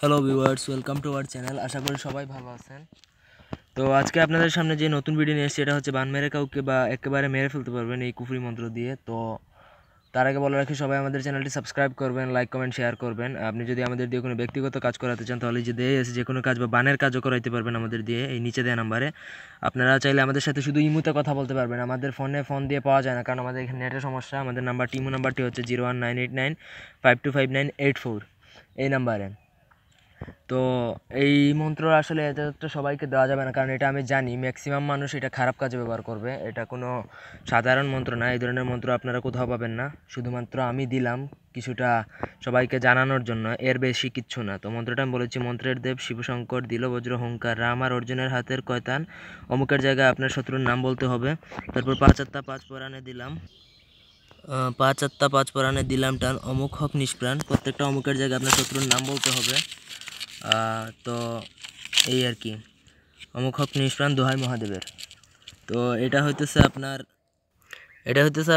Hello viewers, welcome to our channel. আশা করি সবাই ভালো আছেন। তো আজকে আপনাদের সামনে যে নতুন ভিডিও নিয়ে এসেছি এটা হচ্ছে বান মেরে কাউকে বা একেবারে মেরে ফেলতে পারবেন এই কুফরি মন্ত্র দিয়ে। তো তার আগে বলে রাখি, সবাই আমাদের চ্যানেলটি সাবস্ক্রাইব করবেন, লাইক কমেন্ট শেয়ার করবেন। আপনি যদি আমাদের দিয়ে কোনো ব্যক্তিগত কাজ করাতে চান তাহলে যে দিয়ে এসে যে কোনো কাজ বা বানের কাজও করাইতে পারবেন আমাদের দিয়ে এই নিচে দেওয়া নাম্বারে। আপনারা চাইলে আমাদের সাথে শুধু ইমুতে কথা বলতে পারবেন, আমাদের ফোন দিয়ে পাওয়া যায় না, কারণ আমাদের এখানে নেটের সমস্যা। আমাদের ইমো নাম্বারটি হচ্ছে 01989525984 এই নাম্বারে। তো এই মন্ত্র আসলে এটা তো সবাইকে দেওয়া যাবে না, কারণ এটা আমি জানি ম্যাক্সিমাম মানুষ এটা খারাপ কাজে ব্যবহার করবে। এটা কোনো সাধারণ মন্ত্র না, এই ধরনের মন্ত্র আপনারা কোথাও পাবেন না। শুধুমাত্র আমি দিলাম কিছুটা সবাইকে জানানোর জন্য, এর বেশি কিচ্ছু না। তো মন্ত্রটা আমি বলেছি, মন্ত্রের দেব শিবশঙ্কর দিল বজ্র হুঙ্কার, রাম আর অর্জুনের হাতের কয়তান, অমুকের জায়গায় আপনার শত্রুর নাম বলতে হবে। তারপর 5 পরাণে দিলাম 5 পরাণে দিলাম টান, অমুক হক নিষ্প্রাণ। প্রত্যেকটা অমুকের জায়গায় আপনার শত্রুর নাম বলতে হবে। তো এই আর কি, অমুক হক নিষ্প্রাণ দোহাই মহাদেবের। তো এটা হইতেছে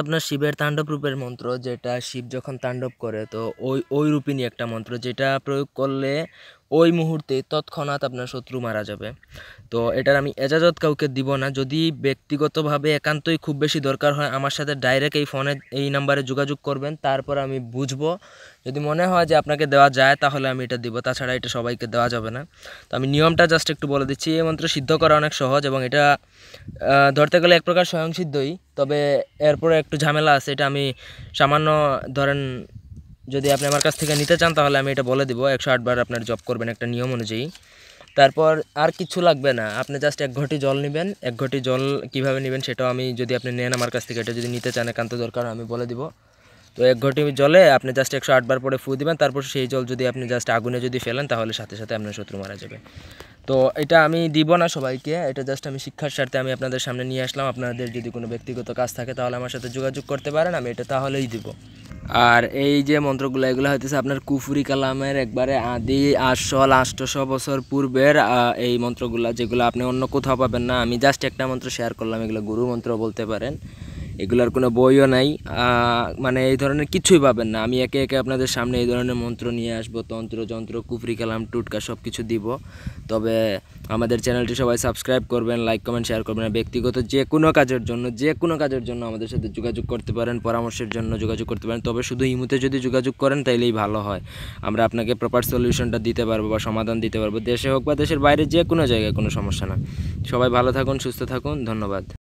আপনার শিবের তাণ্ডব রূপের মন্ত্র, যেটা শিব যখন তাণ্ডব করে তো ওই রূপিণী একটা মন্ত্র, যেটা প্রয়োগ করলে ওই মুহূর্তে তৎক্ষণাৎ আপনার শত্রু মারা যাবে। তো এটার আমি এজাজত কাউকে দিব না। যদি ব্যক্তিগতভাবে একান্তই খুব বেশি দরকার হয় আমার সাথে ডাইরেক্ট এই নাম্বারে যোগাযোগ করবেন, তারপর আমি বুঝবো। যদি মনে হয় যে আপনাকে দেওয়া যায় তাহলে আমি এটা দিব, তাছাড়া এটা সবাইকে দেওয়া যাবে না। তো আমি নিয়মটা জাস্ট একটু বলে দিচ্ছি। এই মন্ত্র সিদ্ধ করা অনেক সহজ এবং এটা ধরতে গেলে এক প্রকার স্বয়ংসিদ্ধই, তবে এরপরে একটু ঝামেলা আছে। এটা আমি সামান্য ধরেন, যদি আপনি আমার কাছ থেকে নিতে চান তাহলে আমি এটা বলে দিব। 108 বার আপনার জপ করবেন একটা নিয়ম অনুযায়ী। তারপর আর কিছু লাগবে না, আপনি জাস্ট 1 ঘটি জল নেবেন। 1 ঘটি জল কীভাবে নেবেন সেটাও আমি, যদি আপনি নেন আমার কাছ থেকে, এটা যদি নিতে চান একান্ত দরকার আমি বলে দিব। তো 1 ঘটি জলে আপনি জাস্ট 108 বার পরে ফু দিবেন। তারপর সেই জল যদি আপনি জাস্ট আগুনে যদি ফেলেন তাহলে সাথে সাথে আপনার শত্রু মারা যাবে। তো এটা আমি দিব না সবাইকে, এটা জাস্ট আমি শিক্ষার স্বার্থে আমি আপনাদের সামনে নিয়ে আসলাম। আপনাদের যদি কোনো ব্যক্তিগত কাজ থাকে তাহলে আমার সাথে যোগাযোগ করতে পারেন, আমি এটা তাহলেই দিব। আর এই যে মন্ত্রগুলো এগুলো হইতেছে আপনার কুফরি কালামের একবারে আদি 800 বছর পূর্বের এই মন্ত্রগুলো, যেগুলো আপনি অন্য কোথাও পাবেন না। আমি জাস্ট একটা মন্ত্র শেয়ার করলাম, এগুলো গুরু মন্ত্র বলতে পারেন। এগুলার কোনো বইও নাই, মানে এই ধরনের কিছুই পাবেন না। আমি একে একে আপনাদের সামনে এই ধরনের মন্ত্র নিয়ে আসবো, তন্ত্র যন্ত্র কুফরি কালাম টুটকা সব কিছু দিব। তবে আমাদের চ্যানেলটি সবাই সাবস্ক্রাইব করবেন, লাইক কমেন্ট শেয়ার করবেন। ব্যক্তিগত যে কোনো কাজের জন্য আমাদের সাথে যোগাযোগ করতে পারেন, পরামর্শের জন্য যোগাযোগ করতে পারেন। তবে শুধু ইমুতে যদি যোগাযোগ করেন তাইলেই ভালো হয়, আমরা আপনাকে প্রপার সলিউশনটা দিতে পারবো বা সমাধান দিতে পারবো, দেশে হোক বা দেশের বাইরে, যে কোনো জায়গায়, কোনো সমস্যা না। সবাই ভালো থাকুন, সুস্থ থাকুন, ধন্যবাদ।